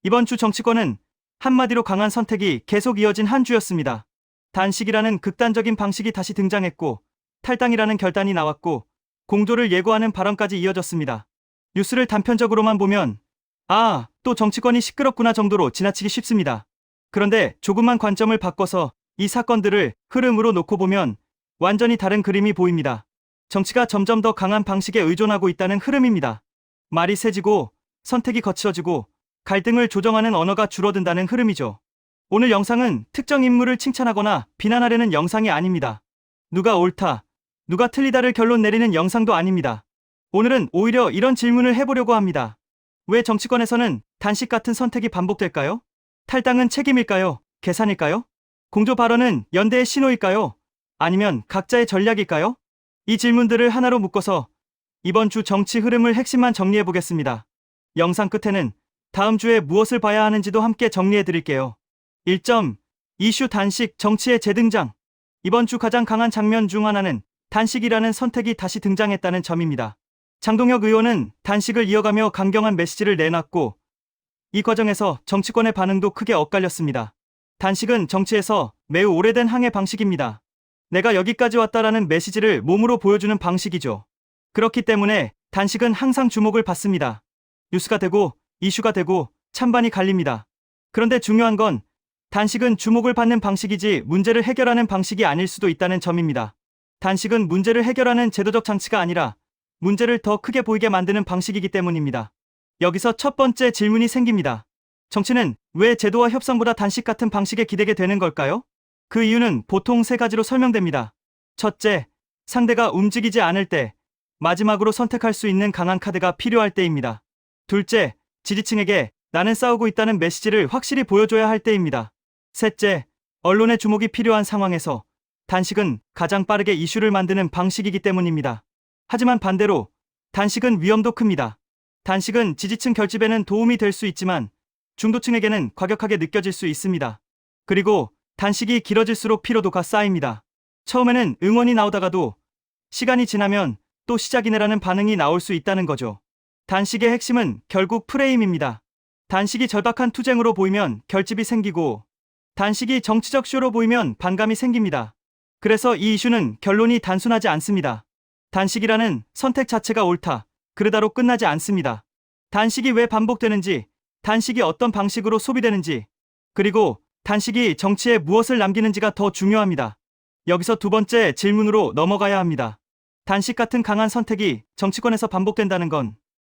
이번 주 정치권은 한마디로 강한 선택이 계속 이어진 한 주였습니다. 단식이라는 극단적인 방식이 다시 등장했고, 탈당이라는 결단이 나왔고, 공조를 예고하는 발언까지 이어졌습니다. 뉴스를 단편적으로만 보면 또 정치권이 시끄럽구나 정도로 지나치기 쉽습니다. 그런데 조금만 관점을 바꿔서 이 사건들을 흐름으로 놓고 보면 완전히 다른 그림이 보입니다. 정치가 점점 더 강한 방식에 의존하고 있다는 흐름입니다. 말이 세지고 선택이 거칠어지고 갈등을 조정하는 언어가 줄어든다는 흐름이죠. 오늘 영상은 특정 인물을 칭찬하거나 비난하려는 영상이 아닙니다. 누가 옳다, 누가 틀리다를 결론 내리는 영상도 아닙니다. 오늘은 오히려 이런 질문을 해보려고 합니다. 왜 정치권에서는 단식 같은 선택이 반복될까요? 탈당은 책임일까요? 계산일까요? 공조 발언은 연대의 신호일까요? 아니면 각자의 전략일까요? 이 질문들을 하나로 묶어서 이번 주 정치 흐름을 핵심만 정리해보겠습니다. 영상 끝에는 다음 주에 무엇을 봐야 하는지도 함께 정리해드릴게요. 1점. 이슈 단식 정치의 재등장. 이번 주 가장 강한 장면 중 하나는 단식이라는 선택이 다시 등장했다는 점입니다. 장동혁 의원은 단식을 이어가며 강경한 메시지를 내놨고, 이 과정에서 정치권의 반응도 크게 엇갈렸습니다. 단식은 정치에서 매우 오래된 항해 방식입니다. 내가 여기까지 왔다라는 메시지를 몸으로 보여주는 방식이죠. 그렇기 때문에 단식은 항상 주목을 받습니다. 뉴스가 되고 이슈가 되고 찬반이 갈립니다. 그런데 중요한 건 단식은 주목을 받는 방식이지 문제를 해결하는 방식이 아닐 수도 있다는 점입니다. 단식은 문제를 해결하는 제도적 장치가 아니라 문제를 더 크게 보이게 만드는 방식이기 때문입니다. 여기서 첫 번째 질문이 생깁니다. 정치는 왜 제도와 협상보다 단식 같은 방식에 기대게 되는 걸까요? 그 이유는 보통 세 가지로 설명됩니다. 첫째, 상대가 움직이지 않을 때, 마지막으로 선택할 수 있는 강한 카드가 필요할 때입니다. 둘째, 지지층에게 나는 싸우고 있다는 메시지를 확실히 보여줘야 할 때입니다. 셋째, 언론의 주목이 필요한 상황에서 단식은 가장 빠르게 이슈를 만드는 방식이기 때문입니다. 하지만 반대로 단식은 위험도 큽니다. 단식은 지지층 결집에는 도움이 될 수 있지만 중도층에게는 과격하게 느껴질 수 있습니다. 그리고 단식이 길어질수록 피로도가 쌓입니다. 처음에는 응원이 나오다가도 시간이 지나면 또 시작이네라는 반응이 나올 수 있다는 거죠. 단식의 핵심은 결국 프레임입니다. 단식이 절박한 투쟁으로 보이면 결집이 생기고, 단식이 정치적 쇼로 보이면 반감이 생깁니다. 그래서 이 이슈는 결론이 단순하지 않습니다. 단식이라는 선택 자체가 옳다, 그르다로 끝나지 않습니다. 단식이 왜 반복되는지, 단식이 어떤 방식으로 소비되는지, 그리고 단식이 정치에 무엇을 남기는지가 더 중요합니다. 여기서 두 번째 질문으로 넘어가야 합니다. 단식 같은 강한 선택이 정치권에서 반복된다는 건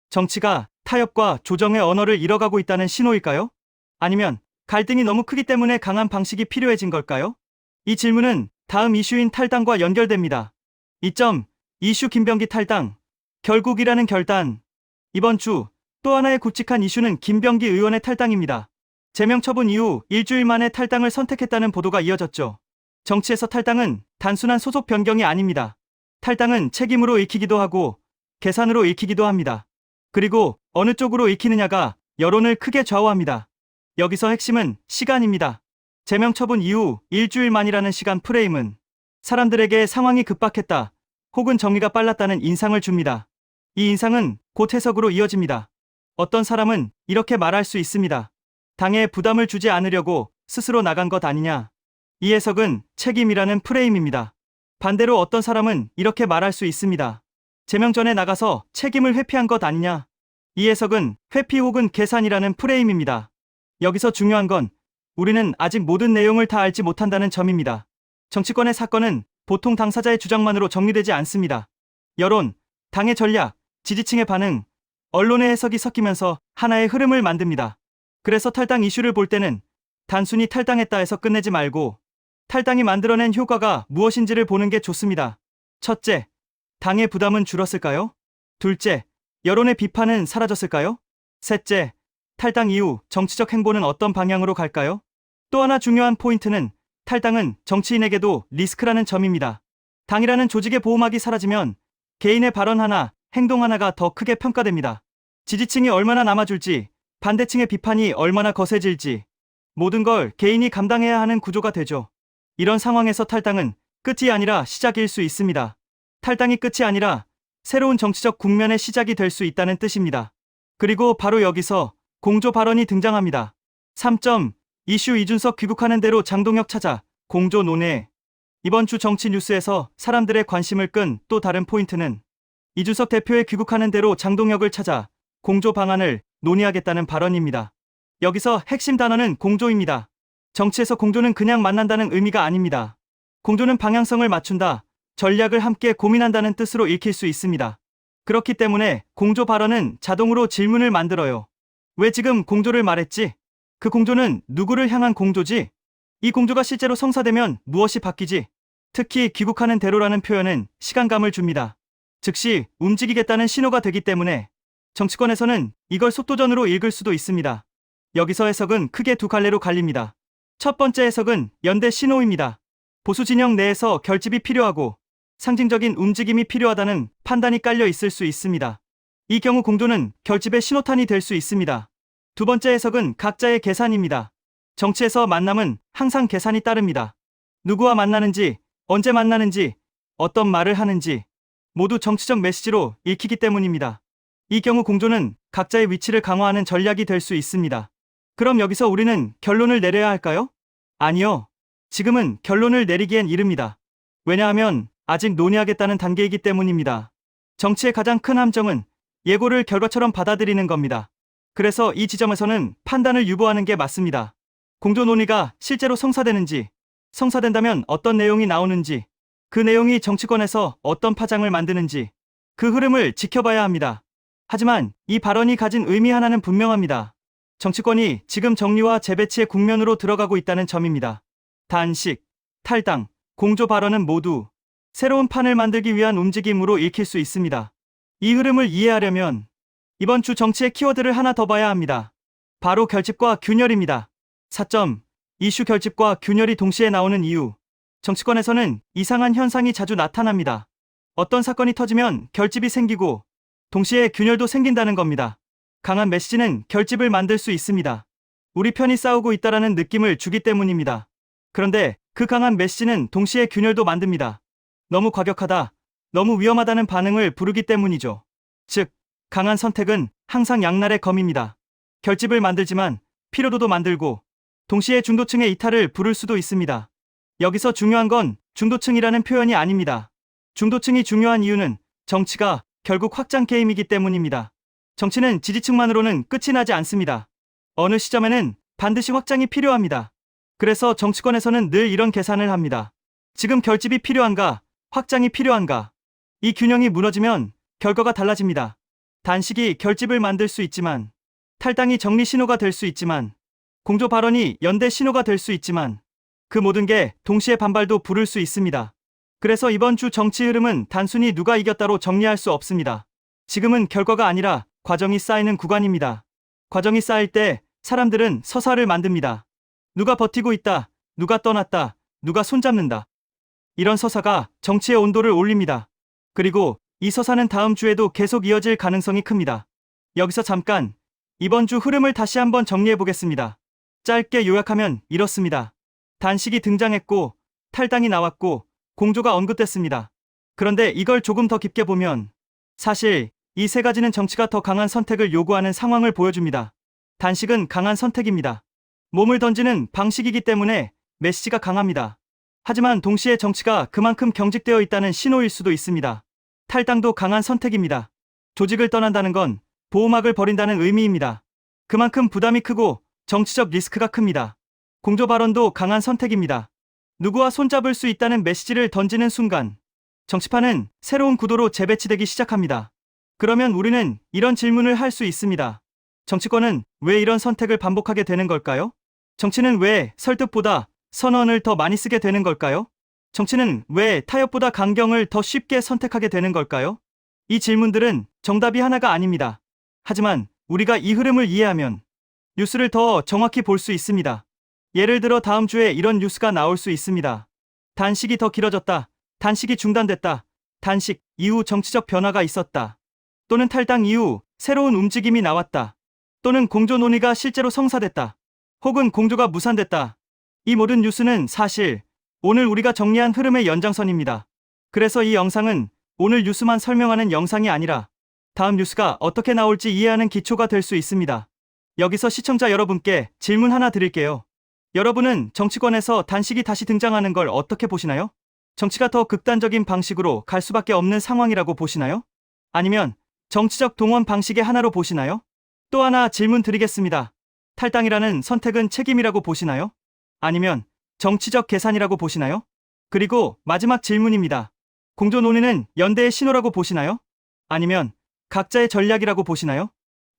정치가 타협과 조정의 언어를 잃어가고 있다는 신호일까요? 아니면 갈등이 너무 크기 때문에 강한 방식이 필요해진 걸까요? 이 질문은 다음 이슈인 탈당과 연결됩니다. 2점. 이슈 김병기 탈당. 결국이라는 결단. 이번 주 또 하나의 굵직한 이슈는 김병기 의원의 탈당입니다. 제명 처분 이후 일주일 만에 탈당을 선택했다는 보도가 이어졌죠. 정치에서 탈당은 단순한 소속 변경이 아닙니다. 탈당은 책임으로 읽히기도 하고 계산으로 읽히기도 합니다. 그리고 어느 쪽으로 읽히느냐가 여론을 크게 좌우합니다. 여기서 핵심은 시간입니다. 제명 처분 이후 일주일 만이라는 시간 프레임은 사람들에게 상황이 급박했다, 혹은 정리가 빨랐다는 인상을 줍니다. 이 인상은 곧 해석으로 이어집니다. 어떤 사람은 이렇게 말할 수 있습니다. 당에 부담을 주지 않으려고 스스로 나간 것 아니냐. 이 해석은 책임이라는 프레임입니다. 반대로 어떤 사람은 이렇게 말할 수 있습니다. 제명 전에 나가서 책임을 회피한 것 아니냐. 이 해석은 회피 혹은 계산이라는 프레임입니다. 여기서 중요한 건 우리는 아직 모든 내용을 다 알지 못한다는 점입니다. 정치권의 사건은 보통 당사자의 주장만으로 정리되지 않습니다. 여론, 당의 전략, 지지층의 반응, 언론의 해석이 섞이면서 하나의 흐름을 만듭니다. 그래서 탈당 이슈를 볼 때는 단순히 탈당했다 해서 끝내지 말고 탈당이 만들어낸 효과가 무엇인지를 보는 게 좋습니다. 첫째, 당의 부담은 줄었을까요? 둘째, 여론의 비판은 사라졌을까요? 셋째, 탈당 이후 정치적 행보는 어떤 방향으로 갈까요? 또 하나 중요한 포인트는 탈당은 정치인에게도 리스크라는 점입니다. 당이라는 조직의 보호막이 사라지면 개인의 발언 하나, 행동 하나가 더 크게 평가됩니다. 지지층이 얼마나 남아줄지, 반대층의 비판이 얼마나 거세질지, 모든 걸 개인이 감당해야 하는 구조가 되죠. 이런 상황에서 탈당은 끝이 아니라 시작일 수 있습니다. 탈당이 끝이 아니라 새로운 정치적 국면의 시작이 될 수 있다는 뜻입니다. 그리고 바로 여기서 공조 발언이 등장합니다. 3점. 이슈 이준석 귀국하는 대로 장동혁 찾아 공조 논의. 이번 주 정치 뉴스에서 사람들의 관심을 끈 또 다른 포인트는 이준석 대표의 귀국하는 대로 장동혁을 찾아 공조 방안을 논의하겠다는 발언입니다. 여기서 핵심 단어는 공조입니다. 정치에서 공조는 그냥 만난다는 의미가 아닙니다. 공조는 방향성을 맞춘다, 전략을 함께 고민한다는 뜻으로 읽힐 수 있습니다. 그렇기 때문에 공조 발언은 자동으로 질문을 만들어요. 왜 지금 공조를 말했지? 그 공조는 누구를 향한 공조지? 이 공조가 실제로 성사되면 무엇이 바뀌지? 특히 귀국하는 대로라는 표현은 시간감을 줍니다. 즉시 움직이겠다는 신호가 되기 때문에 정치권에서는 이걸 속도전으로 읽을 수도 있습니다. 여기서 해석은 크게 두 갈래로 갈립니다. 첫 번째 해석은 연대 신호입니다. 보수 진영 내에서 결집이 필요하고 상징적인 움직임이 필요하다는 판단이 깔려 있을 수 있습니다. 이 경우 공조는 결집의 신호탄이 될 수 있습니다. 두 번째 해석은 각자의 계산입니다. 정치에서 만남은 항상 계산이 따릅니다. 누구와 만나는지, 언제 만나는지, 어떤 말을 하는지 모두 정치적 메시지로 읽히기 때문입니다. 이 경우 공조는 각자의 위치를 강화하는 전략이 될 수 있습니다. 그럼 여기서 우리는 결론을 내려야 할까요? 아니요. 지금은 결론을 내리기엔 이릅니다. 왜냐하면 아직 논의하겠다는 단계이기 때문입니다. 정치의 가장 큰 함정은 예고를 결과처럼 받아들이는 겁니다. 그래서 이 지점에서는 판단을 유보하는 게 맞습니다. 공조 논의가 실제로 성사되는지, 성사된다면 어떤 내용이 나오는지, 그 내용이 정치권에서 어떤 파장을 만드는지 그 흐름을 지켜봐야 합니다. 하지만 이 발언이 가진 의미 하나는 분명합니다. 정치권이 지금 정리와 재배치의 국면으로 들어가고 있다는 점입니다. 단식, 탈당, 공조 발언은 모두 새로운 판을 만들기 위한 움직임으로 읽힐 수 있습니다. 이 흐름을 이해하려면 이번 주 정치의 키워드를 하나 더 봐야 합니다. 바로 결집과 균열입니다. 4점. 이슈 결집과 균열이 동시에 나오는 이유. 정치권에서는 이상한 현상이 자주 나타납니다. 어떤 사건이 터지면 결집이 생기고 동시에 균열도 생긴다는 겁니다. 강한 메시지는 결집을 만들 수 있습니다. 우리 편이 싸우고 있다라는 느낌을 주기 때문입니다. 그런데 그 강한 메시지는 동시에 균열도 만듭니다. 너무 과격하다, 너무 위험하다는 반응을 부르기 때문이죠. 즉, 강한 선택은 항상 양날의 검입니다. 결집을 만들지만 피로도도 만들고 동시에 중도층의 이탈을 부를 수도 있습니다. 여기서 중요한 건 중도층이라는 표현이 아닙니다. 중도층이 중요한 이유는 정치가 결국 확장 게임이기 때문입니다. 정치는 지지층만으로는 끝이 나지 않습니다. 어느 시점에는 반드시 확장이 필요합니다. 그래서 정치권에서는 늘 이런 계산을 합니다. 지금 결집이 필요한가, 확장이 필요한가. 이 균형이 무너지면 결과가 달라집니다. 단식이 결집을 만들 수 있지만, 탈당이 정리 신호가 될 수 있지만, 공조 발언이 연대 신호가 될 수 있지만, 그 모든 게 동시에 반발도 부를 수 있습니다. 그래서 이번 주 정치 흐름은 단순히 누가 이겼다로 정리할 수 없습니다. 지금은 결과가 아니라 과정이 쌓이는 구간입니다. 과정이 쌓일 때 사람들은 서사를 만듭니다. 누가 버티고 있다, 누가 떠났다, 누가 손잡는다. 이런 서사가 정치의 온도를 올립니다. 그리고 이 서사는 다음 주에도 계속 이어질 가능성이 큽니다. 여기서 잠깐 이번 주 흐름을 다시 한번 정리해 보겠습니다. 짧게 요약하면 이렇습니다. 단식이 등장했고 탈당이 나왔고 공조가 언급됐습니다. 그런데 이걸 조금 더 깊게 보면 사실 이 세 가지는 정치가 더 강한 선택을 요구하는 상황을 보여줍니다. 단식은 강한 선택입니다. 몸을 던지는 방식이기 때문에 메시지가 강합니다. 하지만 동시에 정치가 그만큼 경직되어 있다는 신호일 수도 있습니다. 탈당도 강한 선택입니다. 조직을 떠난다는 건 보호막을 버린다는 의미입니다. 그만큼 부담이 크고 정치적 리스크가 큽니다. 공조 발언도 강한 선택입니다. 누구와 손잡을 수 있다는 메시지를 던지는 순간 정치판은 새로운 구도로 재배치되기 시작합니다. 그러면 우리는 이런 질문을 할 수 있습니다. 정치권은 왜 이런 선택을 반복하게 되는 걸까요? 정치는 왜 설득보다 선언을 더 많이 쓰게 되는 걸까요? 정치는 왜 타협보다 강경을 더 쉽게 선택하게 되는 걸까요? 이 질문들은 정답이 하나가 아닙니다. 하지만 우리가 이 흐름을 이해하면 뉴스를 더 정확히 볼 수 있습니다. 예를 들어 다음 주에 이런 뉴스가 나올 수 있습니다. 단식이 더 길어졌다. 단식이 중단됐다. 단식 이후 정치적 변화가 있었다. 또는 탈당 이후 새로운 움직임이 나왔다. 또는 공조 논의가 실제로 성사됐다. 혹은 공조가 무산됐다. 이 모든 뉴스는 사실 오늘 우리가 정리한 흐름의 연장선입니다. 그래서 이 영상은 오늘 뉴스만 설명하는 영상이 아니라 다음 뉴스가 어떻게 나올지 이해하는 기초가 될 수 있습니다. 여기서 시청자 여러분께 질문 하나 드릴게요. 여러분은 정치권에서 단식이 다시 등장하는 걸 어떻게 보시나요? 정치가 더 극단적인 방식으로 갈 수밖에 없는 상황이라고 보시나요? 아니면 정치적 동원 방식의 하나로 보시나요? 또 하나 질문 드리겠습니다. 탈당이라는 선택은 책임이라고 보시나요? 아니면 정치적 계산이라고 보시나요? 그리고 마지막 질문입니다. 공조 논의는 연대의 신호라고 보시나요? 아니면 각자의 전략이라고 보시나요?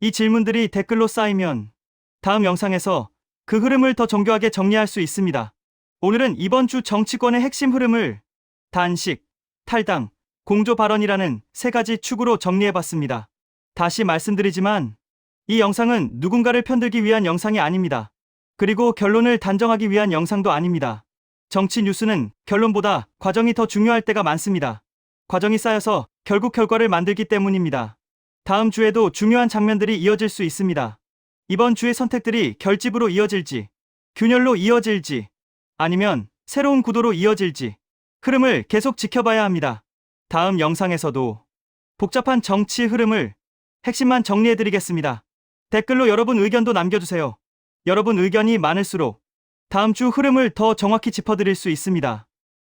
이 질문들이 댓글로 쌓이면 다음 영상에서 그 흐름을 더 정교하게 정리할 수 있습니다. 오늘은 이번 주 정치권의 핵심 흐름을 단식, 탈당, 공조 발언이라는 세 가지 축으로 정리해봤습니다. 다시 말씀드리지만 이 영상은 누군가를 편들기 위한 영상이 아닙니다. 그리고 결론을 단정하기 위한 영상도 아닙니다. 정치 뉴스는 결론보다 과정이 더 중요할 때가 많습니다. 과정이 쌓여서 결국 결과를 만들기 때문입니다. 다음 주에도 중요한 장면들이 이어질 수 있습니다. 이번 주의 선택들이 결집으로 이어질지, 균열로 이어질지, 아니면 새로운 구도로 이어질지 흐름을 계속 지켜봐야 합니다. 다음 영상에서도 복잡한 정치 흐름을 핵심만 정리해드리겠습니다. 댓글로 여러분 의견도 남겨주세요. 여러분 의견이 많을수록 다음 주 흐름을 더 정확히 짚어드릴 수 있습니다.